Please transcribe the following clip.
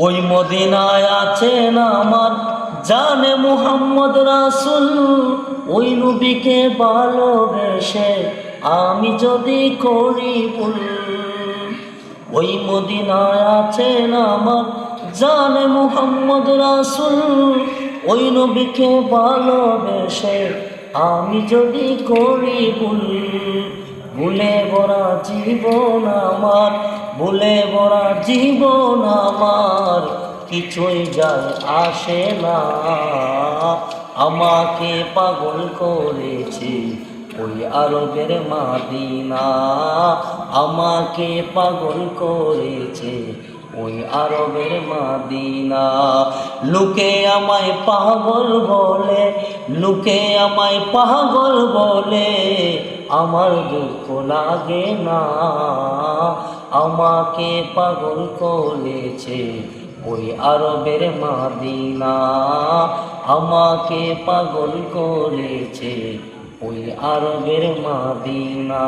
ওই মদিনায় আছেন আমার জানে মুহাম্মদ রাসূল। ওই নবীকে ভালোবেসে আমি যদি করি ভুল, ওই মদিনায় আছেন আমার জানে মুহাম্মদ রাসূল। ওই নবীকে ভালোবেসে আমি যদি করি ভুল, ভুলে ভরা জীবন আমার, ভুলে ভরা জীবন আমার, কিছুই যায় আসে না। আমাকে পাগল করেছে ওই আরবের মাদিনা, আমাকে পাগল করেছে ওই আরবের মাদিনা। লোকে আমায় পাগল বলে, লোকে আমায় পাগল বলে, আমার দুঃখ লাগে না। আমাকে পাগল করেছে ওই আরবের মাদিনা, আমাকে পাগল করেছে ওই আরবের মাদিনা।